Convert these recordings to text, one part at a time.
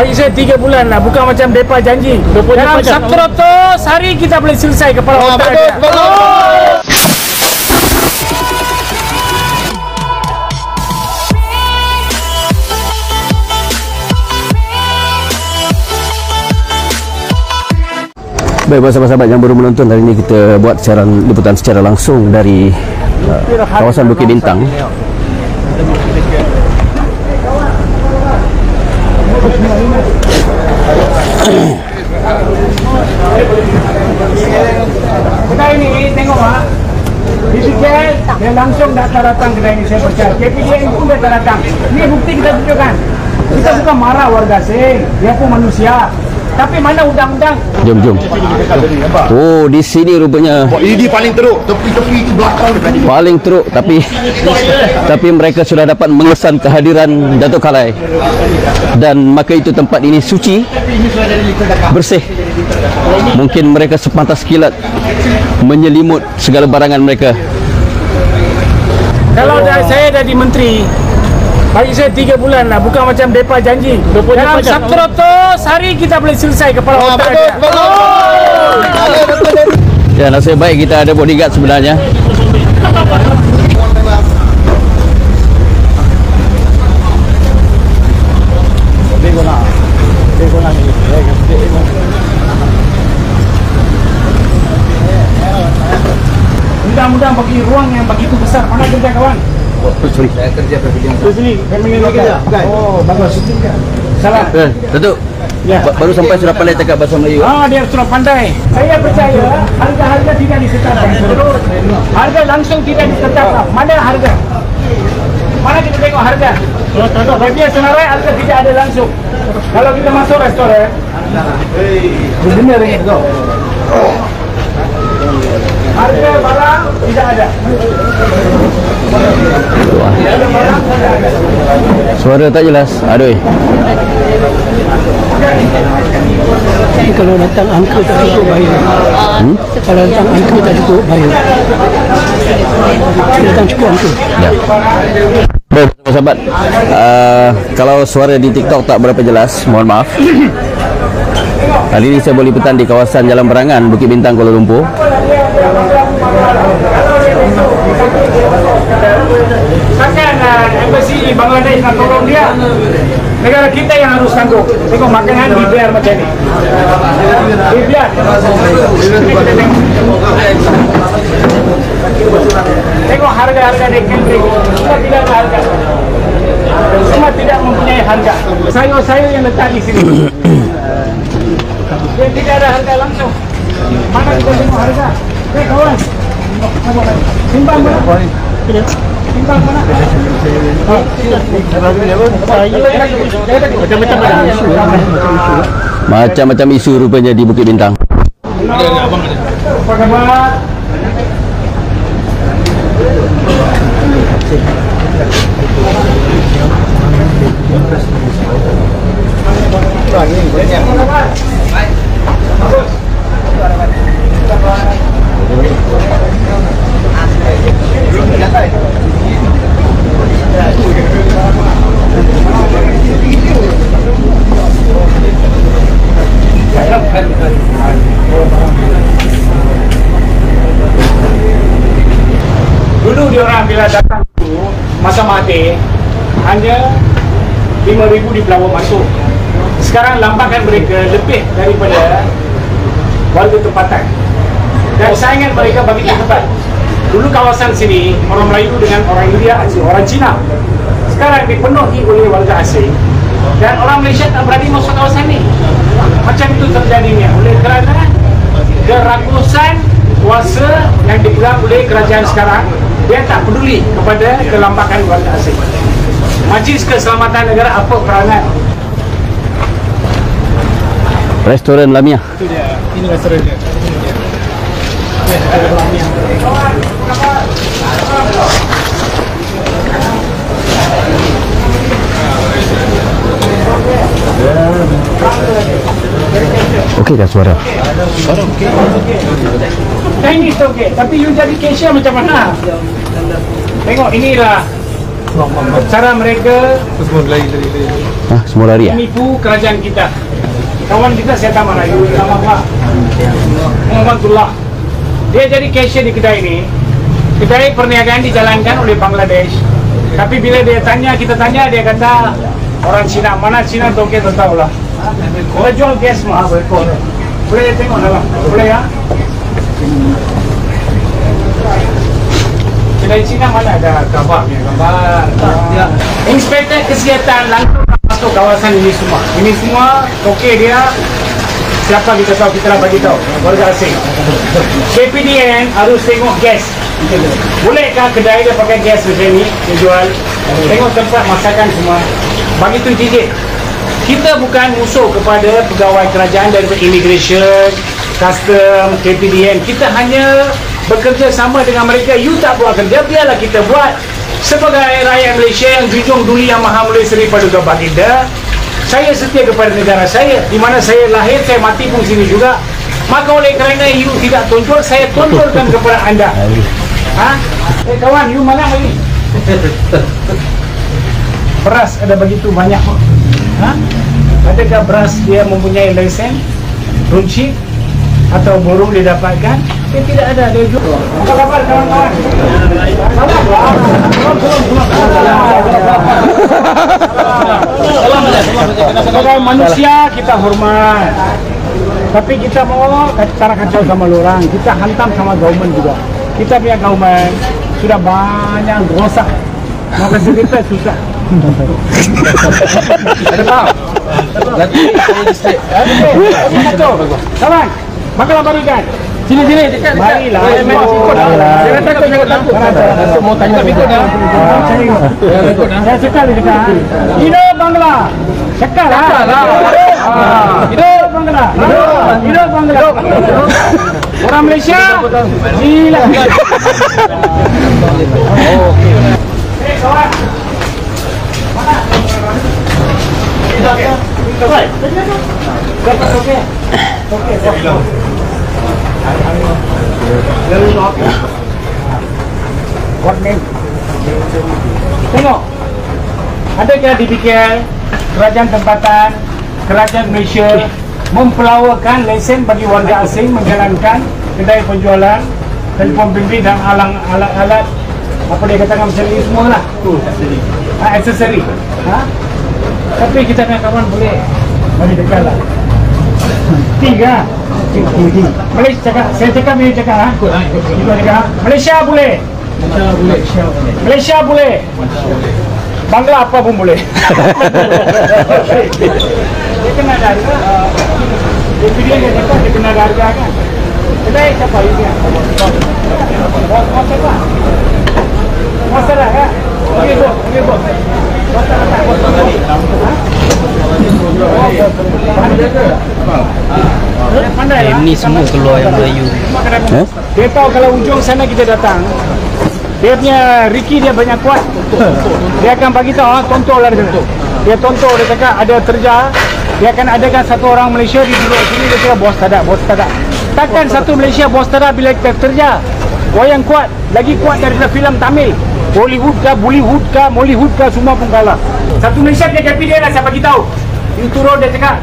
Bagi saya 3 bulan lah, bukan macam mereka janji. Dalam 100 hari kita boleh selesai kepala otak dia. Baik, sahabat-sahabat yang baru menonton, hari ini kita buat siaran liputan secara langsung dari kawasan Bukit Bintang. Kedai ini tengok ah, disikir dia langsung datang kedai ini, saya percaya. KPDN pun datang. Ini bukti kita tunjukkan. Kita bukan marah warga asing, dia pun manusia. Tapi mana undang-undang? Jom. Oh, di sini rupanya. Ini paling teruk. Tepi-tepi itu belakang dekat. Paling teruk, tapi mereka sudah dapat mengesan kehadiran Datuk Khalai. Dan maka itu tempat ini suci, bersih. Mungkin mereka sepantas kilat menyelimut segala barangan mereka. Kalau saya jadi menteri, bagi saya 3 bulan lah, bukan macam mereka janji. Dalam 100 hari kita boleh selesai kepala otak dia. Ya, nasib baik kita ada bodyguard sebenarnya. Mudah-mudahan bagi ruang yang begitu besar. Mana kerja kawan? Sorry. Saya kerja pavilion. Di sini, pavilion lokal. Oh, bagus. Salah. Datuk. Ya. Baru sampai sudah pandai cakap bahasa Melayu. Dia sudah pandai. Saya percaya harga-harga tidak ditetapkan. Harga langsung tidak ditetapkan. Mana harga? Mana kita tengok harga? Bagi senarai harga tidak ada langsung. Kalau kita masuk restoran, benar itu. Harga barang tidak ada. Suara tak jelas. Aduh. Kalau datang angka tak cukup bayar. Kalau datang angka tak cukup bayar. Datang cukup angka. Ya. Baik, sahabat. Kalau suara di TikTok tak berapa jelas, mohon maaf. Hari ini saya boleh liputan di kawasan Jalan Berangan, Bukit Bintang, Kuala Lumpur. Takkan embassy Bangladesh nak tolong dia. Negara kita yang harus tanggung. Tengok makanan dibiar macam ni. Dibiar. Tengok harga-harga di camping. Semua tidak ada harga. Semua tidak mempunyai harga. Sayur-sayur yang letak di sini, dia tidak ada harga langsung. Mana kita tengok harga? Kawan. Timbang mana? Timbang mana? Macam-macam isu rupanya di Bukit Bintang. Apa khabar? Dulu diorang bila datang tu masa mati hanya 5,000 di Pelabuhan masuk. Sekarang lambakan mereka lebih daripada warga tempatan. Dan saingan mereka bagi tempat. Dulu kawasan sini orang Melayu dengan orang India, orang Cina. Sekarang dipenuhi oleh warga asing. Dan orang Malaysia tak berani masuk kawasan ini. Macam itu terjadinya oleh kerana kerakusan kuasa yang dipegang oleh kerajaan sekarang. Dia tak peduli kepada kelambakan warga asing. Majlis Keselamatan Negara apa peranan? Restoran Lamia. Itu dia. Ini restoran dia. Okey dah suara? Suara okey. Chinese okey, tapi you jadi cashier macam mana? Tengok inilah cara mereka Semua lari ya? Menipu kerajaan kita. Kawan kita Seta Melayu, nama Pak Muhammadullah. Dia jadi cashier di kedai ini. Kedai perniagaan dijalankan oleh Bangladesh. Tapi bila kita tanya, dia kata orang Cina. Mana Cina tu kita tahu lah. Kalau jual gas mah, boleh tengok dalam, boleh ya? Kedai Cina mana ada gambarnya? Inspektor Kesihatan langsung masuk kawasan ini semua. Ini semua okey dia. Siapa kita tahu, kita lah bagi tahu. Warga asing. KPDN harus tengok gas. Bolehkah kedai dia pakai gas macam ni dia jual? Tengok tempat masakan semua. Bagi tu titik. Kita bukan musuh kepada pegawai kerajaan dari immigration, custom, KPDN. Kita hanya bekerja sama dengan mereka. You tak buat kerja, biarlah kita buat. Sebagai rakyat Malaysia yang junjung duli yang maha mulia Seri Paduka Baginda, saya setia kepada negara saya, di mana saya lahir, saya mati pun sini juga. Maka oleh kerana you tidak tonjol, saya tonjolkan kepada anda. Kawan, you mana lagi? Beras ada begitu banyak. Adakah beras dia mempunyai lesen, runcit atau burung didapatkan? Tidak ada, dia jual. Apa kabar kawan-kawan? Sebagai manusia kita hormat. Tapi kita mau cara kacau sama orang, kita hantam sama government juga. Kita punya government sudah banyak rosak. Maka kita susah. Ada tahu? Kawan, bakalan berikan. Sini dekat. Marilah. Jangan takut. Mau tanya ikut dah. Saya cekal dekat. Hidup Bangla. Cekal lah. Hidup Bangla. Hidup Bangla. Orang Malaysia. Gila. Okey. Kawan. Tengok, adakah dipikir kerajaan tempatan, kerajaan Malaysia mempelawakan lesen bagi warga asing menjalankan kedai penjualan telefon bimbit dan alat-alat apa dia katakan macam ni semua lah, aksesori. Tapi kita punya kawan boleh bagi dekat lah. Tiga. Malaysia cakap, saya cakap ni cakap Malaysia boleh. Malaysia boleh. Bangla apa pun boleh. Dia kena ada harga. Dia cakap dia kena ada harga kan. Kedai siapa ini? Bos siapa? Masalah kan? Okey bos. Ini semua keluar yang Melayu. Dia tahu kalau ujung sana kita datang, dia punya Ricky dia banyak kuat. Dia akan bagi tahu tonton lah dia tonton, dia cakap ada terja, dia akan adakan satu orang Malaysia di duduk sini, dia cakap bos tak ada. Takkan satu Malaysia bos tak ada bila kita terja. Wayang kuat, lagi kuat daripada filem Tamil. Bollywood kah, semua pun kalah. Satu Malaysia dia KPDN lah, saya bagi tahu. You turun dia cakap,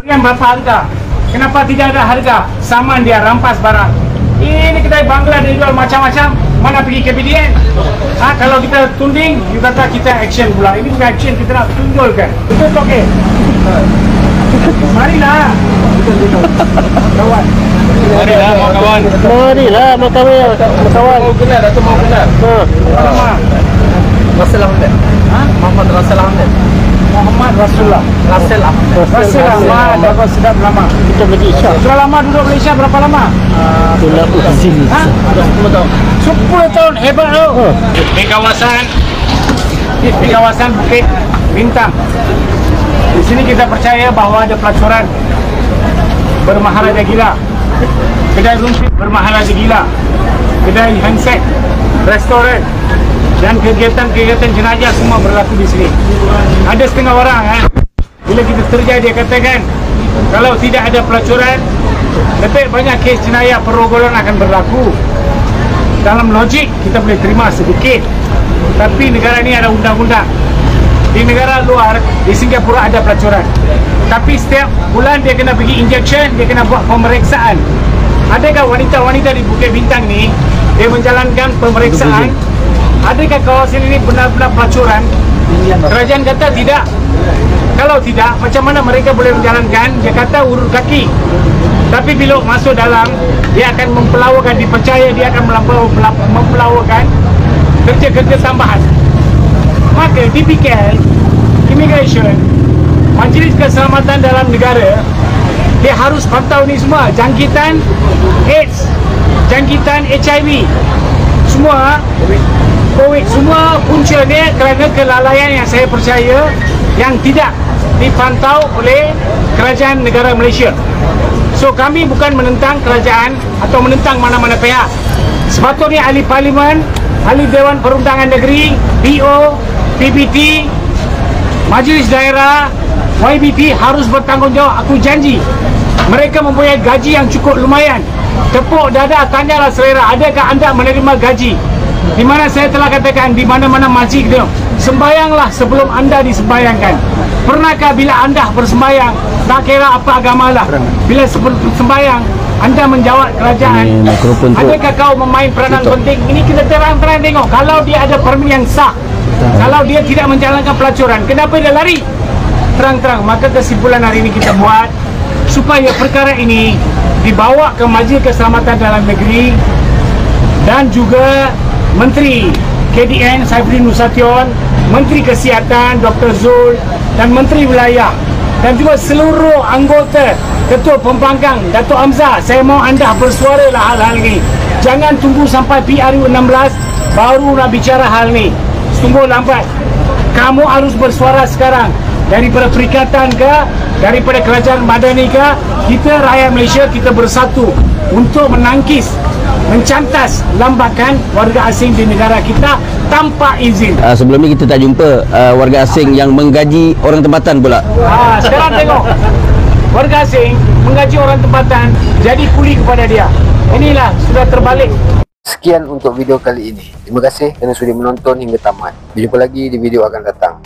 yang berapa harga? Kenapa tidak ada harga? Saman dia rampas barang. Ini kedai Bangla dia jual macam-macam. Mana pergi KPDN? Kalau kita tunding, you kata kita action pula. Ini bukan action, kita nak tunjulkan. Betul tak okey? Marilah. Kawan. Marilah mau kawan. Mau kawan. Mau kenal atau mau kenal? Rasul Ahmed. Muhammad Rasul Ahmed. Muhammad Rasulullah. Rasul Ahmed. Rasul Ahmad, dapat sedap lama. Kita bagi isyak. Sudah lama duduk Malaysia, berapa lama? Itulah sini. 10 tahun. 10 tahun, hebat tu. Di kawasan Bukit Bintang. Di sini kita percaya bahawa ada pelacuran bermaharaja gila. Kedai rumput bermaharaja gila. Kedai handset, restoran dan kegiatan-kegiatan jenazah semua berlaku di sini. Ada setengah orang bila kita terja dia katakan kalau tidak ada pelacuran lebih banyak kes jenayah perogolahan akan berlaku. Dalam logik kita boleh terima sedikit, tapi negara ini ada undang-undang. di negara luar, di Singapura ada pelacuran. Tapi setiap bulan dia kena pergi injection, dia kena buat pemeriksaan. Adakah wanita-wanita di Bukit Bintang ni dia menjalankan pemeriksaan? Adakah kawasan ini benar-benar pelacuran? Kerajaan kata tidak. Kalau tidak, macam mana mereka boleh menjalankan? Dia kata urut kaki. Tapi bila masuk dalam, dia akan mempelawakan, dipercaya dia akan mempelawakan kerja-kerja tambahan. Maka DPKL, Immigration, Majlis Keselamatan Dalam Negara, dia harus pantau ni semua. Jangkitan AIDS, jangkitan HIV, semua COVID, semua punca dia kerana kelalaian yang saya percaya yang tidak dipantau oleh kerajaan negara Malaysia. So kami bukan menentang kerajaan atau menentang mana-mana pihak. Sepatutnya ahli parlimen, ahli Dewan Perundangan Negeri, BO, PBT, Majlis Daerah, YBP harus bertanggungjawab. Aku janji mereka mempunyai gaji yang cukup lumayan. Tepuk dada, tanyalah selera, adakah anda menerima gaji? Di mana saya telah katakan, di mana-mana masjid dia, sembayanglah sebelum anda disembayangkan. Pernahkah bila anda bersembayang, tak kira apa agama lah, bila sembayang anda menjawab kerajaan, adakah kau memain peranan penting? Ini kita terang-terang tengok. Kalau dia ada permit yang sah, kalau dia tidak menjalankan pelacuran, kenapa dia lari? Terang-terang. Maka kesimpulan hari ini kita buat supaya perkara ini dibawa ke Majlis Keselamatan Dalam Negeri dan juga Menteri KDN Saifudin Nasution, Menteri Kesihatan Dr. Zul dan Menteri Wilayah dan juga seluruh anggota Ketua Pembangkang Datuk Hamzah. Saya mau anda bersuaralah hal-hal ini. Jangan tunggu sampai PRU 16 baru nak bicara hal ini. Tunggu lambat. Kamu harus bersuara sekarang. Daripada perikatan ke, daripada kerajaan madani ke, kita rakyat Malaysia, kita bersatu untuk menangkis, mencantas lambakan warga asing di negara kita tanpa izin. Sebelum ni kita tak jumpa warga asing yang menggaji orang tempatan pula. Sekarang tengok, warga asing menggaji orang tempatan, jadi kuli kepada dia. Inilah sudah terbalik. Sekian untuk video kali ini. Terima kasih kerana sudi menonton hingga tamat. Berjumpa lagi di video akan datang.